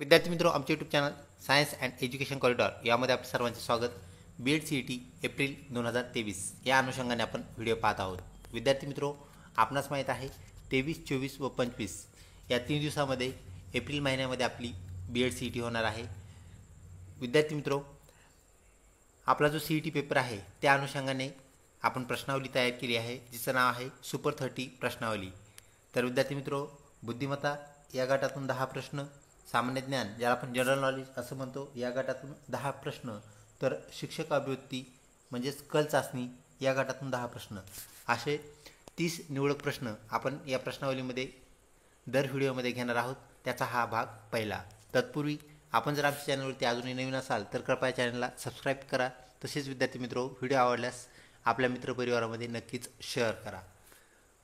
विद्यार्थी मित्रों, आमचे YouTube channel science and education corridor यामध्ये आपले सर्वांचे स्वागत. बीएड CET एप्रिल 2023 या अनुषंगाने आपण व्हिडिओ पाहत आहोत. विद्यार्थी मित्रों, आपणास माहीत आहे 23, 24 व 25 या 3 दिवसामध्ये एप्रिल महिन्यामध्ये आपली बीएड CET होणार आहे. विद्यार्थी मित्रों, आपला जो CET पेपर आहे त्या अनुषंगाने आपण प्रश्नावली तयार केली आहे, जिचं नाव आहे सुपर 30 प्रश्नावली. तर विद्यार्थी मित्रों, बुद्धिमत्ता या गटातून 10 प्रश्न, सामान्य ज्ञान ज्याला आपण जनरल नॉलेज असं म्हणतो या गटातून 10 प्रश्न, तर शिक्षक अभिवृत्ती म्हणजेच कल चाचणी या गटातून 10 प्रश्न, असे 30 निवडक प्रश्न आपण या प्रश्नावलीमध्ये दर व्हिडिओमध्ये घेणार आहोत. त्याचा हा भाग पहिला. तत्पूर्वी आपण जर आमच्या चॅनलवरती अजूनही नवीन असाल तर कृपया चॅनलला सबस्क्राईब करा. तसेच विद्यार्थी मित्रों, व्हिडिओ आवडल्यास आपल्या मित्रपरिवारामध्ये नक्कीच शेअर करा.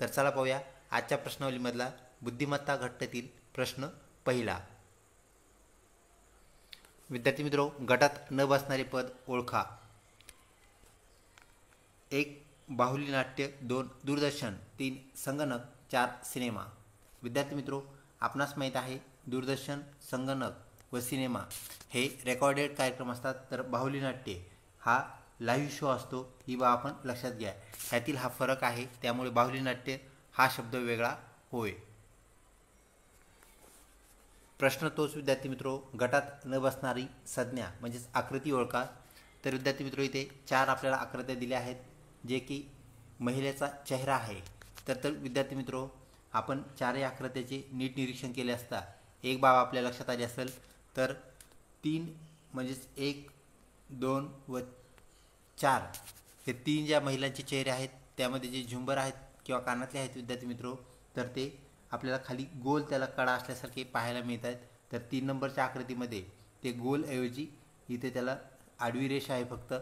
तर चला पाहूया आजच्या प्रश्नावलीमधला बुद्धिमत्ता घटकातील प्रश्न पहिला. विद्यार्थी मित्रों, गटात न बसणारे पद ओळखा. 1 बाहुली नाट्य, 2 दूरदर्शन, 3 संगणक, 4 सिनेमा. विद्यार्थी मित्रों, आपणास माहीत आहे दूरदर्शन, संगणक व सिनेमा हे रेकॉर्डेड कार्यक्रम असतात, तर बाहुली नाट्य हा लाईव्ह शो असतो. ही बाब आपण लक्षात घ्या. ह्यातील हा फरक आहे, त्यामुळे बाहुली नाट्य हा शब्द वेगळा होय. प्रश्न तोच विद्यार्थी मित्रों, गटात न बसणारी संज्ञा म्हणजेच आकृती ओळखा. तर विद्यार्थी मित्रों, इथे 4 आपल्याला आकृत्या दिल्या आहेत, जे की महिलेचा चेहरा आहे. तर विद्यार्थी मित्रों, आपण 4ही आकृत्याचे नीट निरीक्षण केले असता एक बाब आपल्या लक्षात आली असेल. तर 3 म्हणजेच 1, 2 व 4 हे 3 ज्या महिलांचे चेहरे आहेत त्यामध्ये जे झुंबर आहेत किंवा कानातले आहेत विद्यार्थी मित्रों, तर ते आपल्याला खाली गोल त्याला कडा असल्यासारखे पाहायला मिळत आहेत. तर 3 नंबरच्या आकृतीमध्ये ते गोल ऐवजी इथे त्याला आडवी रेषा आहे फक्त,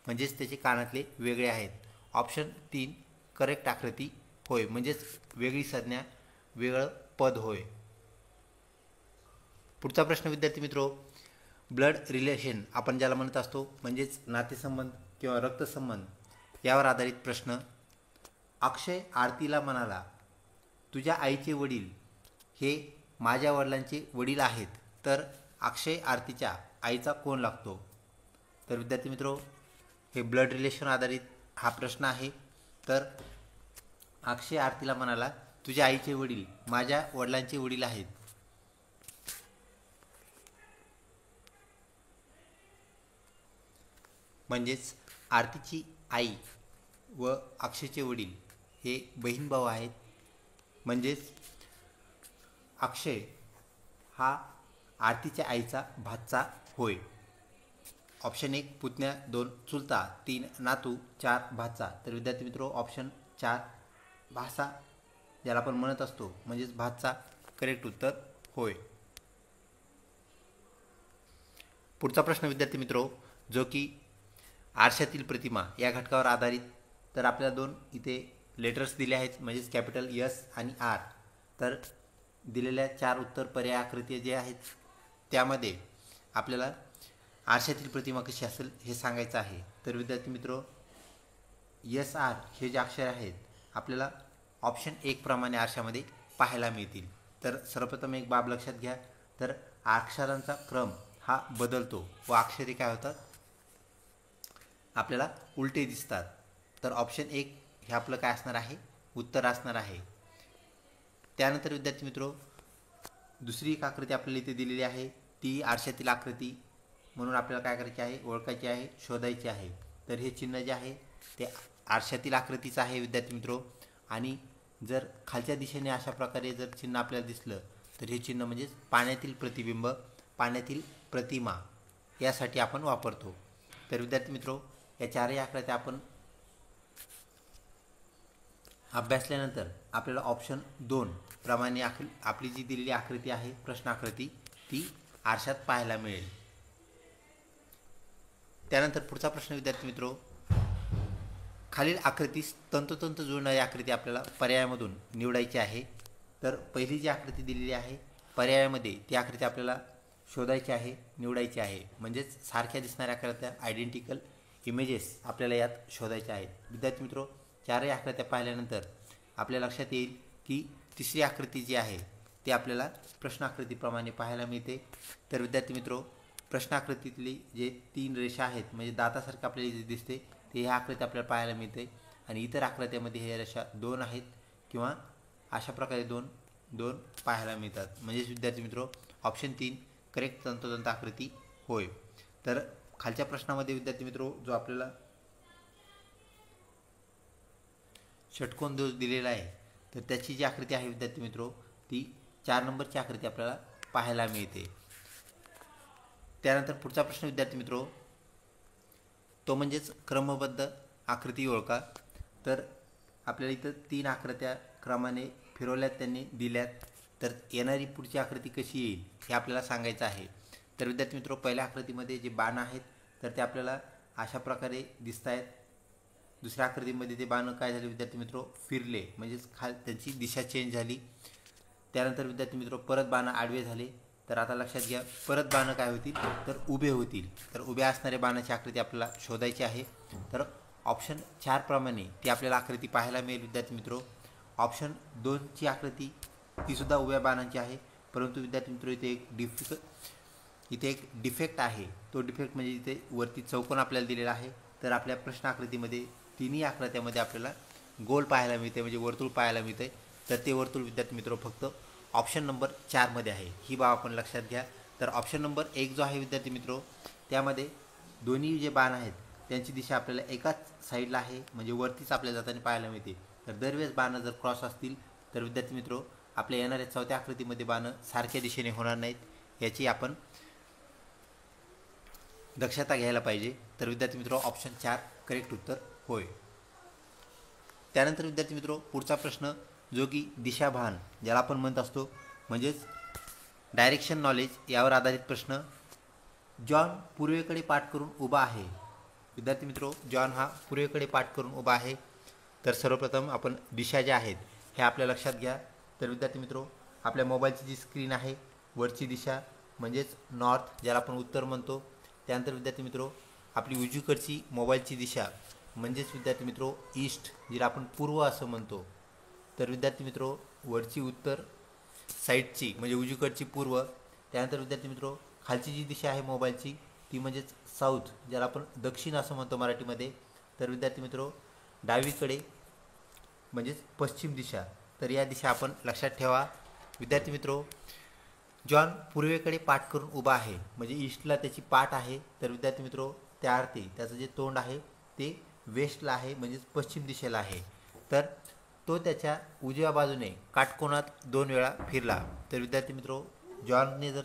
म्हणजेच त्याचे कानातले वेगळे आहेत. ऑप्शन 3 करेक्ट आकृती होय, म्हणजेच वेगळी संज्ञा, वेगळं पद होय. पुढचा प्रश्न विद्यार्थी मित्रों, ब्लड रिलेशन आपण ज्याला म्हणत असतो, म्हणजेच नातेसंबंध किंवा रक्तसंबंध यावर आधारित प्रश्न. अक्षय आरतीला म्हणाला, तुझ्या आईचे वडील हे माझ्या वडिलांचे वडील आहेत, तर अक्षय आरतीच्या आईचा कोण लागतो? तर विद्यार्थी मित्रों, हे ब्लड रिलेशन आधारित हा प्रश्न आहे. तर अक्षय आरतीला म्हणाला, तुझ्या आईचे वडील माझ्या वडिलांचे वडील आहेत. म्हणजेच आरतीची आई व अक्षयचे वडील हे बहीण भाऊ आहेत. म्हणजेच अक्षय हा आरतीच्या आईचा भाचा होय. ऑप्शन 1 पुतण्या, 2 चुलता, 3 नातू, 4 भाचा. तर विद्यार्थी मित्रों, ऑप्शन 4 भाचा ज्याला आपण म्हणत असतो म्हणजेच भाचा करेक्ट उत्तर होय. पुढचा प्रश्न विद्यार्थी मित्रों, जो की आरशातील प्रतिमा या घटकावर आधारित. तर आपल्याला 2 इथे लेटर्स दिले आहेत, म्हणजेच कॅपिटल S आणि R. तर दिलेल्या 4 उत्तर पर्याय आकृती जे आहेत त्यामध्ये आपल्याला आरशातील प्रतिमा कशी असेल हे सांगायचं आहे. तर विद्यार्थी मित्रों, SR हे जे अक्षर आहेत आपल्याला ऑप्शन 1 प्रमाणे आरशामध्ये पाहायला मिळतील. तर सर्वप्रथम एक बाब लक्षात घ्या, तर अक्षरांचा क्रम हा बदलतो व अक्षरे काय होतात आपल्याला उलटे दिसतात. तर ऑप्शन 1 हे आपलं काय असणार आहे, उत्तर असणार आहे. त्यानंतर विद्यार्थी मित्रों, दुसरी एक आकृती आपल्याला इथे दिलेली आहे, ती आरशातील आकृती म्हणून आपल्याला काय करायची आहे, ओळखायची आहे, शोधायची आहे. तर हे चिन्ह जे आहे ते आरशातील आकृतीचं आहे विद्यार्थी मित्रों. आणि जर खालच्या दिशेने अशा प्रकारे जर चिन्ह आपल्याला दिसलं तर हे चिन्ह म्हणजेच पाण्यातील प्रतिबिंब, पाण्यातील प्रतिमा यासाठी आपण वापरतो. तर विद्यार्थी मित्रों, या 4ही आकृत्या आपण अभ्यासल्यानंतर आपल्याला ऑप्शन 2 प्रमाणे आपली जी दिलेली आकृती आहे प्रश्न आकृती ती आरशात पाहायला मिळेल. त्यानंतर पुढचा प्रश्न विद्यार्थी मित्रों, खालील आकृतीस तंतोतंत जुळणारी आकृती आपल्याला पर्यायामधून निवडायची आहे. तर पहिली जी आकृती दिलेली आहे पर्यायामध्ये ती आकृती आपल्याला शोधायची आहे, निवडायची आहे. म्हणजेच सारख्या दिसणाऱ्या आकृत्या, आयडेंटिकल इमेजेस आपल्याला यात शोधायच्या आहेत. विद्यार्थी मित्रों, 4ही आकृत्या पाहिल्यानंतर आपल्या लक्षात येईल की तिसरी आकृती जी आहे ते आपल्याला प्रश्नाकृतीप्रमाणे पाहायला मिळते. तर विद्यार्थी मित्रो, प्रश्नाकृतीतली जे 3 रेषा आहेत म्हणजे दातासारखं आपल्याला जे दिसते ते ह्या आकृती आपल्याला पाहायला मिळते. आणि इतर आकृत्यामध्ये हे रेषा 2 आहेत किंवा अशा प्रकारे दोन पाहायला मिळतात. म्हणजेच विद्यार्थी मित्रो, ऑप्शन 3 करेक्ट तंतोतंत आकृती होय. तर खालच्या प्रश्नामध्ये विद्यार्थी मित्रो जो आपल्याला षटकोन दिलेला आहे तर त्याची जी आकृती आहे विद्यार्थी मित्रो ती 4 नंबरची आकृती आपल्याला पाहायला मिळते. त्यानंतर पुढचा प्रश्न विद्यार्थी मित्रो तो म्हणजेच क्रमबद्ध आकृती ओळखा. तर आपल्याला इथं 3 आकृत्या क्रमाने फिरवल्यात, त्यांनी दिल्यात. तर येणारी पुढची आकृती कशी येईल हे आपल्याला सांगायचं आहे. तर विद्यार्थी मित्रो, पहिल्या आकृतीमध्ये जे बाण आहेत तर ते आपल्याला अशा प्रकारे दिसत आहेत. दुसऱ्या आकृतीमध्ये ते बाण काय झाले विद्यार्थी मित्रो, फिरले, म्हणजेच त्यांची दिशा चेंज झाली. त्यानंतर विद्यार्थी मित्रो परत बाण आडवे झाले. तर आता लक्षात घ्या, परत बाण काय होतील तर उभे होतील. तर उभ्या असणाऱ्या बाणाची आकृती आपल्याला शोधायची आहे. तर ऑप्शन 4 प्रमाणे ती आपल्याला आकृती पाहायला मिळेल विद्यार्थी मित्रो. ऑप्शन 2ची आकृती ती सुद्धा उभ्या बाणांची आहे, परंतु विद्यार्थी मित्रो इथे एक डिफेक्ट आहे. तो डिफेक्ट म्हणजे इथे वरती चौकोन आपल्याला दिलेला आहे. तर आपल्या प्रश्न आकृतीमध्ये तिन्ही आकृत्यामध्ये आपल्याला गोल पाहायला मिळते, म्हणजे वर्तुळ पाहायला मिळते. तर ते वर्तुळ विद्यार्थी मित्रो फक्त ऑप्शन नंबर 4 मध्ये आहे, ही बाब आपण लक्षात घ्या. तर ऑप्शन नंबर 1 जो आहे विद्यार्थी मित्रो त्यामध्ये दोन्ही जे बाण आहेत त्यांची दिशा आपल्याला एकाच साईडला आहे, म्हणजे वरतीच आपल्याला जाताना पाहायला मिळते. तर दरवेळेस बाण जर क्रॉस असतील तर विद्यार्थी मित्रो आपल्या येणाऱ्या चौथ्या आकृतीमध्ये बाण सारख्या दिशेने होणार नाहीत, याची आपण दक्षता घ्यायला पाहिजे. तर विद्यार्थी मित्रो ऑप्शन 4 करेक्ट उत्तर होय. त्यानंतर विद्यार्थी मित्रो पुढचा प्रश्न जो की दिशाभान ज्याला आपण म्हणत असतो, म्हणजेच डायरेक्शन नॉलेज, यावर आधारित प्रश्न. जॉन पूर्वेकडे पाठ करून उभा आहे. विद्यार्थी मित्रो, जॉन हा पूर्वेकडे पाठ करून उभा आहे. तर सर्वप्रथम आपण दिशा ज्या आहेत हे आपल्या लक्षात घ्या. तर विद्यार्थी मित्रो आपल्या मोबाईलची जी स्क्रीन आहे वरची दिशा म्हणजेच नॉर्थ, ज्याला आपण उत्तर म्हणतो. त्यानंतर विद्यार्थी मित्रो आपली उजवीकडची मोबाईलची दिशा म्हणजेच विद्यार्थी मित्रो ईस्ट, जिला आपण पूर्व असं म्हणतो. तर विद्यार्थी मित्रो वरची उत्तर साईडची म्हणजे उजवीकडची पूर्व. त्यानंतर विद्यार्थी मित्रो खालची जी दिशा आहे मोबाईलची ती म्हणजेच साऊथ, ज्याला आपण दक्षिण असं म्हणतो मराठीमध्ये. तर विद्यार्थी मित्रो डावीकडे म्हणजेच पश्चिम दिशा. तर या दिशा आपण लक्षात ठेवा. विद्यार्थी मित्रो जॉन पूर्वेकडे पाठ करून उभा आहे म्हणजे ईस्टला त्याची पाठ आहे. तर विद्यार्थी मित्रो त्या अर्थी त्याचं जे तोंड आहे ते वेस्टला आहे म्हणजेच पश्चिम दिशेला आहे. तर तो त्याच्या उजव्या बाजूने काटकोनात 2 वेळा फिरला. तर विद्यार्थी मित्रो जॉनने जर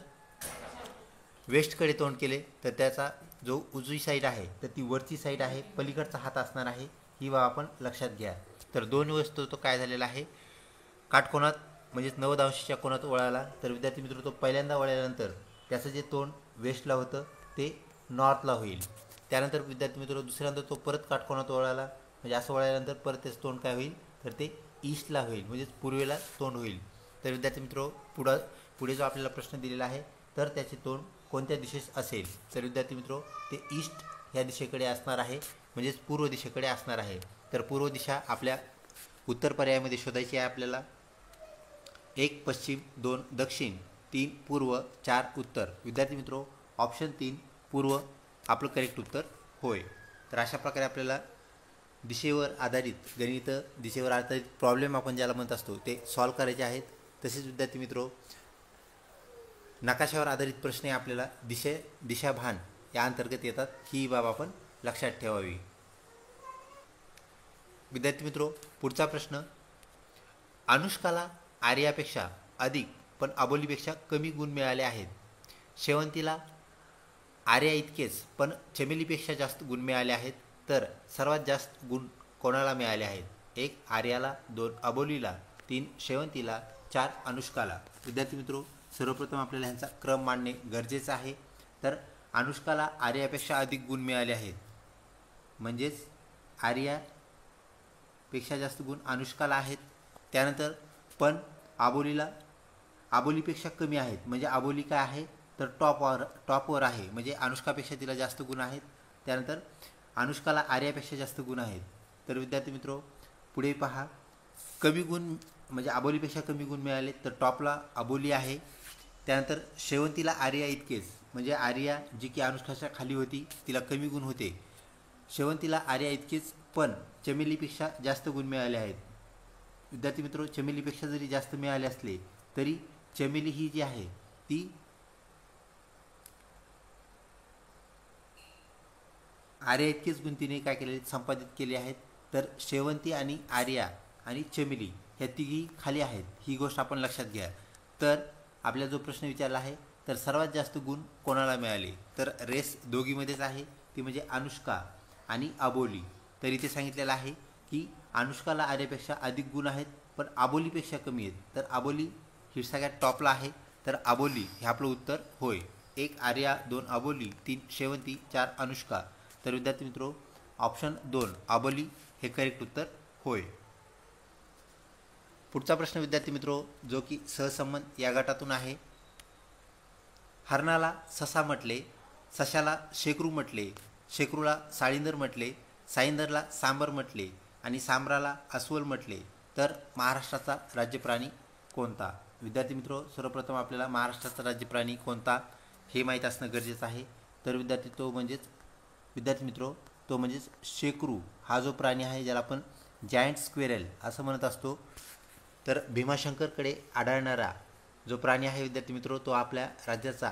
वेस्टकडे तोंड केले तर त्याचा जो उजवी साईड आहे तर ती वरची साईड आहे, पलीकडचा हात असणार आहे, ही बाब आपण लक्षात घ्या. तर 2 वेळेस तो काय झालेला आहे काटकोनात म्हणजेच 90 अंशाच्या कोनात वळाला. तर विद्यार्थी मित्र तो पहिल्यांदा वळल्यानंतर त्याचं जे तोंड वेस्टला होतं ते नॉर्थला होईल. त्यानंतर विद्यार्थी मित्र दुसऱ्यांदा तो परत काटकोनात वळाला म्हणजे असं वळल्यानंतर परत त्याचं तोंड काय होईल तर ते ईस्टला होईल म्हणजेच पूर्वेला तोंड होईल. तर विद्यार्थी मित्र पुढे जो आपल्याला प्रश्न दिलेला आहे तर त्याचे तोंड कोणत्या दिशेस असेल. तर विद्यार्थी मित्र ते ईस्ट ह्या दिशेकडे असणार आहे म्हणजेच पूर्व दिशेकडे असणार आहे. तर पूर्व दिशा आपल्या उत्तर पर्यायामध्ये शोधायची आहे आपल्याला. 1 पश्चिम, 2 दक्षिण, 3 पूर्व, 4 उत्तर. विद्यार्थी मित्रो ऑप्शन 3 पूर्व आपलं करेक्ट उत्तर होय. तर अशा प्रकारे आपल्याला दिशेवर आधारित गणित, दिशेवर आधारित प्रॉब्लेम आपण ज्याला म्हणत असतो ते सॉल्व करायचे आहेत. तसेच विद्यार्थी मित्रो नकाशावर आधारित प्रश्न आपल्याला दिशाभान या अंतर्गत येतात, ही बाब आपण लक्षात ठेवावी. विद्यार्थी मित्रो पुढचा प्रश्न. अनुष्काला आर्यापेक्षा अधिक पण अबोलीपेक्षा कमी गुण मिळाले आहेत. शेवंतीला आर्या इतकेच पण चमेलीपेक्षा जास्त गुण मिळाले आहेत. तर सर्वात जास्त गुण कोणाला मिळाले आहेत. 1 आर्याला, 2 अबोलीला, 3 शेवंतीला, 4 अनुष्काला. विद्यार्थी मित्रो सर्वप्रथम आपल्याला ह्यांचा क्रम मांडणे गरजेचं आहे. तर अनुष्काला आर्यापेक्षा अधिक गुण मिळाले आहेत म्हणजेच आर्यापेक्षा जास्त गुण अनुष्काला आहेत. त्यानंतर पण अबोलीपेक्षा कमी आहेत म्हणजे अबोली काय आहे तर टॉपवर आहे म्हणजे अनुष्कापेक्षा तिला जास्त गुण आहेत. त्यानंतर अनुष्काला आर्यापेक्षा जास्त गुण आहेत. तर विद्यार्थी मित्रो पुढे पहा, कमी गुण म्हणजे अबोलीपेक्षा कमी गुण मिळाले तर टॉपला अबोली आहे. त्यानंतर शेवंतीला आर्या इतकेच, म्हणजे आर्या जी की अनुष्काच्या खाली होती तिला कमी गुण होते. शेवंतीला आर्या इतकेच, पण चमेलीपेक्षा जास्त गुण मिळाले आहेत. विद्यार्थी मित्र, चमेलीपेक्षा जरी जास्त मिळाले असले तरी चमेली ही जी आहे ती आर्या इतकेच गुण तिने काय केले, संपादित केले आहेत. तर शेवंती आणि आर्या आणि चमेली ह्या तिघी खाली आहेत, ही गोष्ट आपण लक्षात घ्या. तर आपल्याला जो प्रश्न विचारला आहे, तर सर्वात जास्त गुण कोणाला मिळाले, तर रेस दोघीमध्येच आहे, ती म्हणजे अनुष्का आणि अबोली. तर इथे सांगितलेलं आहे की अनुष्काला आर्यापेक्षा अधिक गुण आहेत, पण अबोलीपेक्षा कमी आहेत. तर अबोली ही सगळ्यात टॉपला आहे. तर अबोली हे आपलं उत्तर होय. 1 आर्या, 2 अबोली, 3 शेवंती, 4 अनुष्का. तर विद्यार्थी मित्रो, ऑप्शन 2 अबोली हे करेक्ट उत्तर होय. पुढचा प्रश्न विद्यार्थी मित्रो, जो की सहसंबंध या गटातून आहे. हरणाला ससा म्हटले, सशाला शेकरू म्हटले, शेकरूला साळींदर म्हटले, साळींदरला सांबर म्हटले आणि सांबराला अस्वल म्हटले. तर महाराष्ट्राचा राज्यप्राणी कोणता? विद्यार्थी मित्रो, सर्वप्रथम आपल्याला महाराष्ट्राचा राज्यप्राणी कोणता हे माहीत असणं गरजेचं आहे. तर विद्यार्थी मित्रो, तो म्हणजेच शेकरू हा जो प्राणी आहे, ज्याला आपण जायंट स्क्वेरल असं म्हणत असतो. तर भीमाशंकरकडे आढळणारा जो प्राणी आहे विद्यार्थी मित्रो, तो आपल्या राज्याचा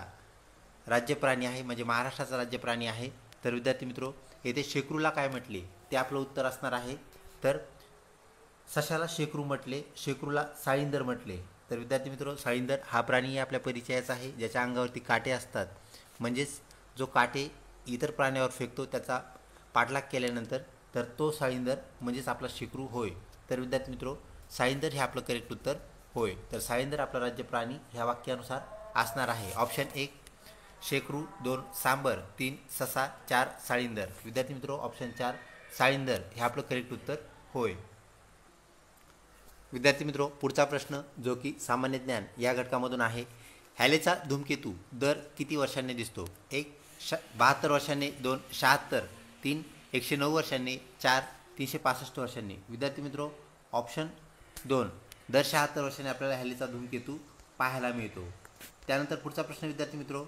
राज्यप्राणी आहे, म्हणजे महाराष्ट्राचा राज्यप्राणी आहे. तर विद्यार्थी मित्रो, येथे शेकरूला काय म्हटले ते आपलं उत्तर असणार आहे. तर सशाला शेकरू म्हटले, शेकरूला साळींदर म्हटले. तर विद्यार्थी मित्रो, साळींदर हा प्राणी आपल्या परिचयाचा आहे, ज्याच्या अंगावरती काटे असतात. म्हणजेच जो काटे इतर प्राण्यावर फेकतो त्याचा पाठलाग केल्यानंतर तर तो साळींदर म्हणजेच आपला शेकरू होय. तर विद्यार्थी मित्रो, साळींदर हे आपलं करेक्ट उत्तर होय. तर साळींदर आपला राज्यप्राणी ह्या वाक्यानुसार असणार आहे. ऑप्शन 1 शेकरू, 2 सांबर, 3 ससा, 4 साळींदर. विद्यार्थी मित्रो, ऑप्शन 4 साळींदर हे आपलं करेक्ट उत्तर होय. विद्यार्थी मित्रो, पुढचा प्रश्न जो की सामान्य ज्ञान या घटकामधून आहे. हॅलेचा धूमकेतू दर किती वर्षांनी दिसतो? 1 72 वर्षांनी, 2 76, 3 109 वर्षांनी, 4 365 वर्षांनी. विद्यार्थी मित्रो, ऑप्शन 2 दर 76 वर्षांनी आपल्याला हॅलेचा धूमकेतू पाहायला मिळतो. त्यानंतर पुढचा प्रश्न विद्यार्थी मित्रो,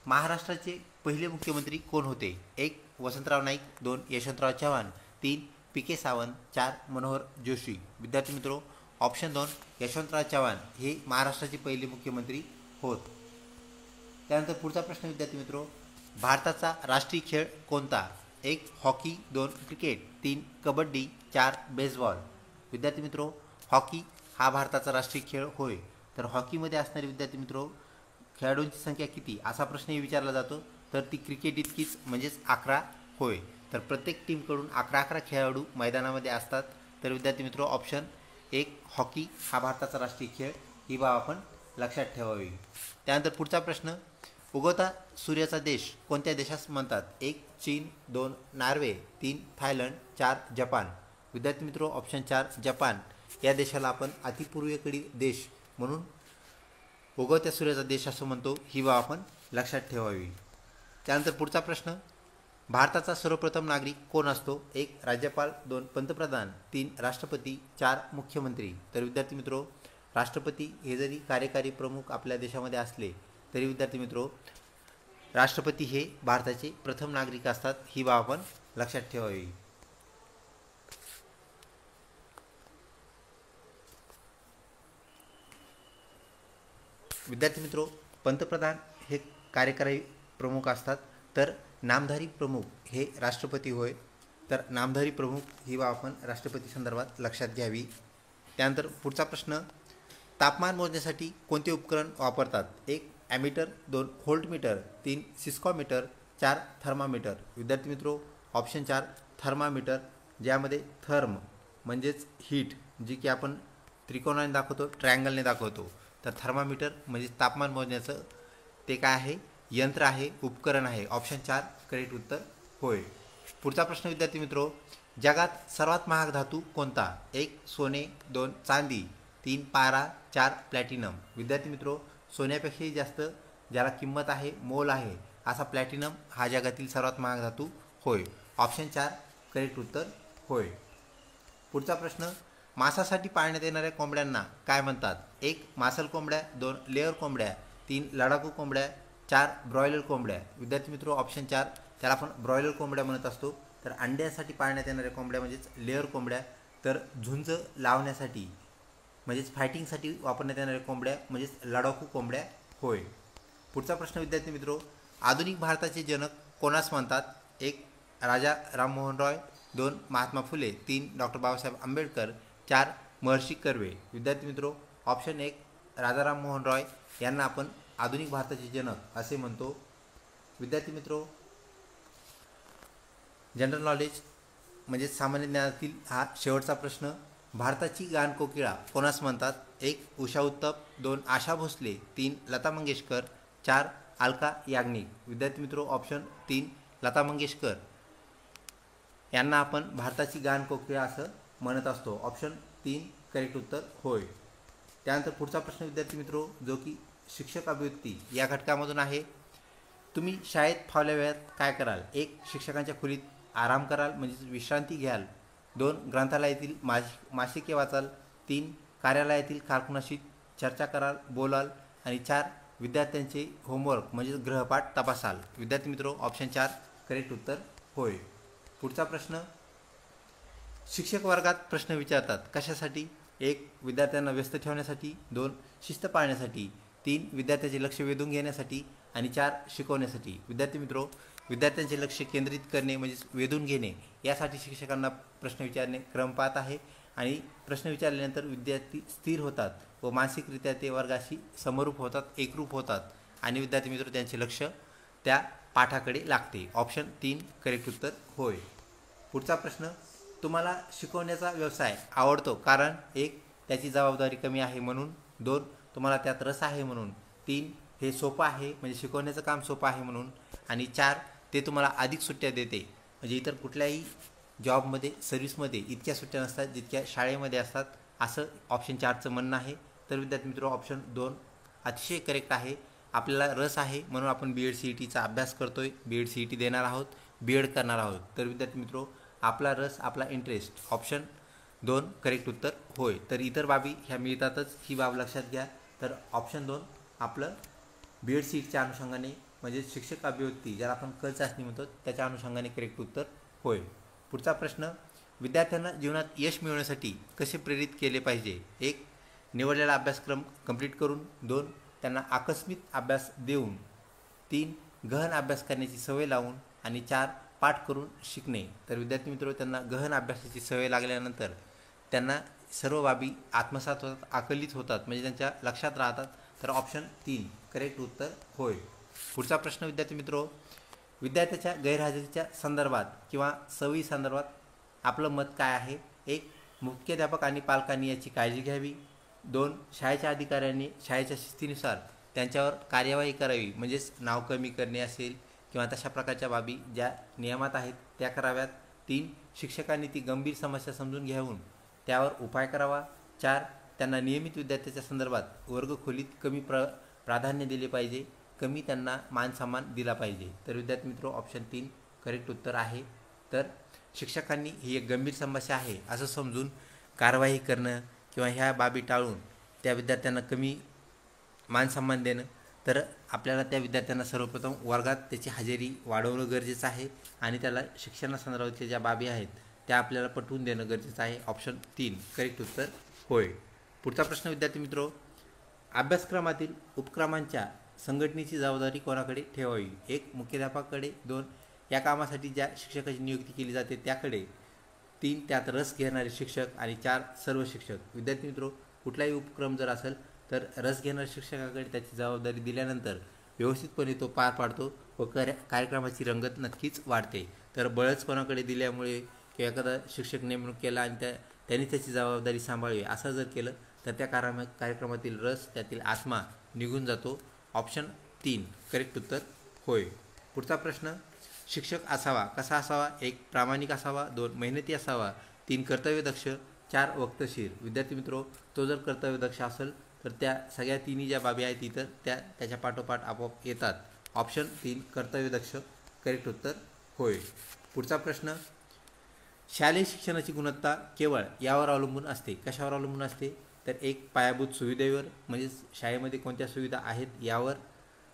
महाराष्ट्राचे पहिले मुख्यमंत्री कोण होते? 1 वसंतराव नाईक, 2 यशवंतराव चव्हाण, 3 पी.के. सावंत, 4 मनोहर जोशी. विद्यार्थी मित्रो, ऑप्शन 2 यशवंतराव चव्हाण हे महाराष्ट्राचे पहिले मुख्यमंत्री होत. त्यानंतर पुढचा प्रश्न विद्यार्थी मित्रो, भारताचा राष्ट्रीय खेळ कोणता? 1 हॉकी, 2 क्रिकेट, 3 कबड्डी, 4 बेसबॉल. विद्यार्थी मित्रो, हॉकी हा भारताचा राष्ट्रीय खेळ होय. तर हॉकीमध्ये असणारे विद्यार्थी मित्रो खेळाडूंची संख्या किती असा प्रश्नही विचारला जातो. तर ती क्रिकेट इतकीच, म्हणजेच 11 होय. तर प्रत्येक टीमकडून 11 खेळाडू मैदानामध्ये असतात. तर विद्यार्थी मित्रो, ऑप्शन 1 हॉकी हा भारताचा राष्ट्रीय खेळ ही बाब आपण लक्षात ठेवावी. त्यानंतर पुढचा प्रश्न, उगवता सूर्याचा देश कोणत्या देशास म्हणतात? 1 चीन, 2 नॉर्वे, 3 थायलंड, 4 जपान. विद्यार्थी मित्रो, ऑप्शन 4 जपान या देशाला आपण अतिपूर्वेकडील देश म्हणून उगवत्या सूर्याचा देश असं म्हणतो, ही बाब आपण लक्षात ठेवावी. त्यानंतर पुढचा प्रश्न, भारताचा सर्वप्रथम नागरिक कोण असतो? 1 राज्यपाल, 2 पंतप्रधान, 3 राष्ट्रपती, 4 मुख्यमंत्री. तर विद्यार्थी मित्रो, राष्ट्रपती हे जरी कार्यकारी प्रमुख आपल्या देशामध्ये असले तरी विद्यार्थी मित्रो, राष्ट्रपती हे भारताचे प्रथम नागरिक असतात, ही बाब आपण लक्षात ठेवावी. विद्यार्थी मित्रो, पंतप्रधान हे कार्यकारी प्रमुख असतात, तर नामधारी प्रमुख हे राष्ट्रपती होय. तर नामधारी प्रमुख ही बाब आपण राष्ट्रपती संदर्भात लक्षात घ्यावी. त्यानंतर पुढचा प्रश्न, तापमान मोजण्यासाठी कोणते उपकरण वापरतात? 1 ॲमीटर, 2 व्होल्टमीटर, 3 सिस्कॉमीटर, 4 थर्मामीटर. विद्यार्थी मित्रो, ऑप्शन 4 थर्मामीटर, ज्यामध्ये थर्म म्हणजेच हीट जी की आपण त्रिकोणाने दाखवतो, ट्रायंगलने दाखवतो. तर थर्मामीटर म्हणजे तापमान मोजण्याचं ते काय आहे? यंत्र आहे, उपकरण आहे. ऑप्शन 4 करेक्ट उत्तर होय. पुढचा प्रश्न विद्यार्थी मित्रो, जगात सर्वात महाग धातू कोणता? 1 सोने, 2 चांदी, 3 पारा, 4 प्लॅटिनम. विद्यार्थी मित्रो, सोन्यापेक्षाही जास्त ज्याला किंमत आहे, मोल आहे, असा प्लॅटिनम हा जगातील सर्वात महाग धातू होय. ऑप्शन 4 करेक्ट उत्तर होय. पुढचा प्रश्न, मांसासाठी पाळण्यात येणाऱ्या कोंबड्यांना काय म्हणतात? 1. मासल कोंबड्या, 2. लेअर कोंबड्या, 3. लडाखू कोंबड्या, 4. ब्रॉयलर कोंबड्या. विद्यार्थी मित्रो, ऑप्शन 4 त्याला आपण ब्रॉयलर कोंबड्या म्हणत असतो. तर अंड्यासाठी पाळण्यात येणाऱ्या कोंबड्या म्हणजेच लेअर कोंबड्या, तर झुंज लावण्यासाठी म्हणजेच फायटिंगसाठी वापरण्यात येणाऱ्या कोंबड्या म्हणजेच लडाखू कोंबड्या होय. पुढचा प्रश्न विद्यार्थी मित्रो, आधुनिक भारताचे जनक कोणास म्हणतात? 1. राजा राममोहन रॉय, 2. महात्मा फुले, 3. डॉक्टर बाबासाहेब आंबेडकर, 4. महर्षी कर्वे. विद्यार्थी मित्रो, ऑप्शन 1 राजा राममोहन रॉय यांना आपण आधुनिक भारताचे जनक असे म्हणतो. विद्यार्थी मित्रो, जनरल नॉलेज म्हणजे सामान्य ज्ञानातील हा शेवटचा प्रश्न. भारताची गान कोकिळा कोणास म्हणतात? 1. उषा उत्तप, 2. आशा भोसले, 3. लता मंगेशकर, 4. अलका याग्निक. विद्यार्थी मित्रो, ऑप्शन 3 लता मंगेशकर यांना आपण भारताची गान कोकिळा असं म्हणत असतो. ऑप्शन 3 करेक्ट उत्तर होय. त्यानंतर पुढचा प्रश्न विद्यार्थी मित्रो, जो की शिक्षक अभिव्यक्ती या घटकामधून आहे. तुम्ही शाळेत फावल्या वेळात काय कराल? 1. शिक्षकांच्या खोलीत आराम कराल म्हणजेच विश्रांती घ्याल, 2. ग्रंथालयातील मासिके वाचाल, 3. कार्यालयातील कारकुनाशी चर्चा कराल बोलाल, आणि 4. विद्यार्थ्यांचे होमवर्क म्हणजेच गृहपाठ तपासाल. विद्यार्थी मित्रो, ऑप्शन 4 करेक्ट उत्तर होय. पुढचा प्रश्न, शिक्षक वर्गात प्रश्न विचारतात कशासाठी? 1. विद्यार्थ्यांना व्यस्त ठेवण्यासाठी, 2. शिस्त पाळण्यासाठी, 3. विद्यार्थ्याचे लक्ष वेधून घेण्यासाठी, आणि 4. शिकवण्यासाठी. विद्यार्थी मित्रो, विद्यार्थ्यांचे लक्ष केंद्रित करणे म्हणजेच वेधून घेणे यासाठी शिक्षकांना प्रश्न विचारणे क्रम पाहत आहे. आणि प्रश्न विचारल्यानंतर विद्यार्थी स्थिर होतात व मानसिकरित्या ते वर्गाशी समरूप होतात, एकरूप होतात, आणि विद्यार्थी मित्र त्यांचे लक्ष त्या पाठाकडे लागते. ऑप्शन 3 करेक्ट उत्तर होय. पुढचा प्रश्न, तुम्हाला शिकवण्याचा व्यवसाय आवडतो कारण? 1. त्याची जबाबदारी कमी आहे म्हणून, 2. तुम्हाला त्यात रस आहे म्हणून, 3. हे सोपं आहे म्हणजे शिकवण्याचं काम सोपं आहे म्हणून, आणि 4. ते तुम्हाला अधिक सुट्ट्या देते म्हणजे इतर कुठल्याही जॉबमध्ये सर्व्हिसमध्ये इतक्या सुट्ट्या नसतात जितक्या शाळेमध्ये असतात, असं ऑप्शन 4चं म्हणणं आहे. तर विद्यार्थी मित्र, ऑप्शन 2 अतिशय करेक्ट आहे. आपल्याला रस आहे म्हणून आपण BEd CETचा अभ्यास करतोय, BEd CET देणार आहोत, BEd करणार आहोत. तर विद्यार्थी मित्रो, आपला रस, आपला इंटरेस्ट, ऑप्शन 2 करेक्ट उत्तर होय. तर इतर बाबी ह्या मिळतातच, ही बाब लक्षात घ्या. तर ऑप्शन 2 आपलं BEd CETच्या अनुषंगाने म्हणजे शिक्षक अभिव्यक्ती ज्याला आपण कल चाचणी म्हणतो त्याच्या अनुषंगाने करेक्ट उत्तर होय. पुढचा प्रश्न, विद्यार्थ्यांना जीवनात यश मिळवण्यासाठी कसे प्रेरित केले पाहिजे? 1. निवडलेला अभ्यासक्रम कंप्लीट करून, 2. त्यांना आकस्मिक अभ्यास देऊन, 3. गहन अभ्यास करण्याची सवय लावून, आणि 4. पाठ करून शिकणे. तर विद्यार्थी मित्र, त्यांना गहन अभ्यासाची सवय लागल्यानंतर त्यांना सर्व बाबी आत्मसात होतात, आकलित होतात म्हणजे त्यांच्या लक्षात राहतात. तर ऑप्शन 3 करेक्ट उत्तर होय. पुढचा प्रश्न विद्यार्थी मित्रो, विद्यार्थ्याच्या गैरहजेरीच्या संदर्भात किंवा सवयी संदर्भात आपलं मत काय आहे? 1. मुख्याध्यापक आणि पालकांनी याची काळजी घ्यावी, 2. शाळेच्या अधिकाऱ्यांनी शाळेच्या शिस्तीनुसार त्यांच्यावर कार्यवाही करावी म्हणजेच नाव कमी करणे असेल किंवा तशा प्रकारच्या बाबी ज्या नियमात आहेत त्या कराव्यात, 3. शिक्षकांनी ती गंभीर समस्या समजून घेऊन त्यावर उपाय करावा, 4. त्यांना नियमित विद्यार्थ्याच्या संदर्भात वर्गखोलीत कमी प्राधान्य दिले पाहिजे, कमी त्यांना मानसन्मान दिला पाहिजे. तर विद्यार्थी मित्रो, ऑप्शन 3 करेक्ट उत्तर आहे. तर शिक्षकांनी ही एक गंभीर समस्या आहे असं समजून कारवाई करणं किंवा ह्या बाबी टाळून त्या विद्यार्थ्यांना कमी मानसन्मान देणं, तर आपल्याला त्या विद्यार्थ्यांना सर्वप्रथम वर्गात त्याची हजेरी वाढवणं गरजेचं आहे आणि त्याला शिक्षणासंदर्भातल्या ज्या बाबी आहेत त्या आपल्याला पटवून देणं गरजेचं आहे. ऑप्शन 3 करेक्ट उत्तर होय. पुढचा प्रश्न विद्यार्थी मित्रो, अभ्यासक्रमातील उपक्रमांच्या संघटनेची जबाबदारी कोणाकडे ठेवावी? 1. मुख्याध्यापकाकडे, 2. या कामासाठी ज्या शिक्षकाची नियुक्ती केली जाते त्याकडे, 3. त्यात रस घेणारे शिक्षक, आणि 4. सर्व शिक्षक. विद्यार्थी मित्रो, कुठलाही उपक्रम जर असेल तर रस घेणाऱ्या शिक्षकाकडे त्याची जबाबदारी दिल्यानंतर व्यवस्थितपणे तो पार पाडतो व कार्यक्रमाची रंगत नक्कीच वाढते. तर बळच कोणाकडे दिल्यामुळे किंवा एखादा शिक्षक नेमणूक केला आणि त्यांनी त्याची जबाबदारी सांभाळली असं जर केलं तर त्या कार्यक्रमातील रस, त्यातील आत्मा निघून जातो. ऑप्शन 3 करेक्ट उत्तर होय. पुढचा प्रश्न, शिक्षक असावा कसा असावा? 1. प्रामाणिक असावा, 2. मेहनती असावा, 3. कर्तव्यदक्ष, 4. वक्तशीर. विद्यार्थी मित्रो, तो जर कर्तव्यदक्ष असेल तर त्या सगळ्या तिन्ही ज्या बाबी आहेत इतर त्याच्या पाठोपाठ आपोआप येतात. ऑप्शन 3 कर्तव्यदक्ष करेक्ट उत्तर होय. पुढचा प्रश्न, शालेय शिक्षणाची गुणवत्ता केवळ यावर अवलंबून असते. कशावर अवलंबून असते? तर एक पायाभूत सुविधेवर म्हणजेच शाळेमध्ये कोणत्या सुविधा आहेत यावर,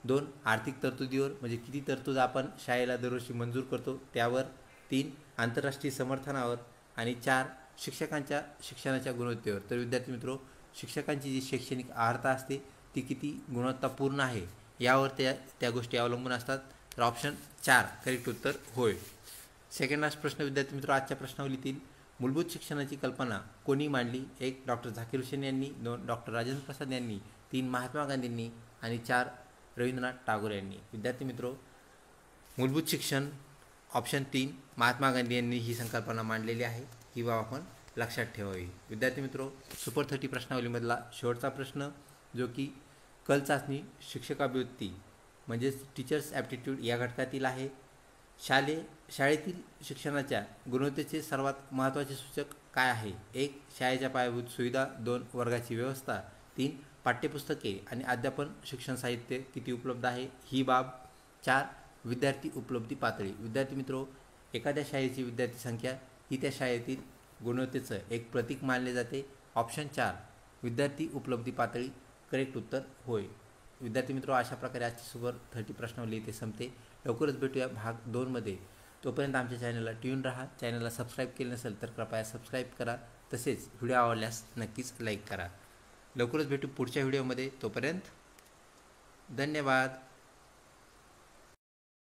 दोन आर्थिक तरतुदीवर म्हणजे किती तरतूद आपण शाळेला दरवर्षी मंजूर करतो त्यावर, तीन आंतरराष्ट्रीय समर्थनावर आणि चार शिक्षकांच्या शिक्षणाच्या गुणवत्तेवर. तर विद्यार्थी मित्रो, शिक्षकांची जी शैक्षणिक अर्हता असते ती किती गुणवत्तापूर्ण आहे यावर त्या गोष्टी अवलंबून असतात. तर ऑप्शन 4 करेक्ट उत्तर होय. सेकंड लास्ट प्रश्न विद्यार्थी मित्रो आजच्या प्रश्नावलीतील मूलभूत शिक्षणाची कल्पना कोणी मांडली? एक डॉक्टर झाकीर हुसेन यांनी, दोन डॉक्टर राजेंद्र प्रसाद यांनी, तीन महात्मा गांधींनी आणि चार रवींद्रनाथ टागोर यांनी. विद्यार्थी मित्रो, मूलभूत शिक्षण ऑप्शन 3 महात्मा गांधी यांनी ही संकल्पना मांडलेली आहे. ही बाब आपण लक्षात ठेवावी. विद्यार्थी मित्रो, सुपर 30 प्रश्नावलीमधला शेवटचा प्रश्न जो की कल चाचणी शिक्षकाभिवृत्ती म्हणजेच टीचर्स ॲप्टिट्यूड या घटकातील आहे. शाळेतील शिक्षणाच्या गुणवत्तेचे सर्वात महत्त्वाचे सूचक काय आहे? एक शाळेच्या पायाभूत सुविधा, दोन वर्गाची व्यवस्था, तीन पाठ्यपुस्तके आणि अध्यापन शिक्षण साहित्य किती उपलब्ध आहे ही बाब, चार विद्यार्थी उपलब्धी पातळी. विद्यार्थी मित्रो, एखाद्या शाळेची विद्यार्थी संख्या ही त्या शाळेतील गुणवत्तेचं एक प्रतीक मानले जाते. ऑप्शन 4 विद्यार्थी उपलब्धी पातळी करेक्ट उत्तर होय. विद्यार्थी मित्रो, अशा प्रकारे आजची सुपर 30 प्रश्नावली इथे संपते. लवकरच भेटूया भाग 2 मध्ये. तोपर्यंत आमच्या चॅनलला ट्यून राहा. चॅनलला सबस्क्राईब केले नसेल तर कृपया सबस्क्राईब करा. तसेच व्हिडिओ आवडल्यास नक्कीच लाईक करा. लवकरच भेटू पुढच्या व्हिडिओमध्ये. तोपर्यंत धन्यवाद.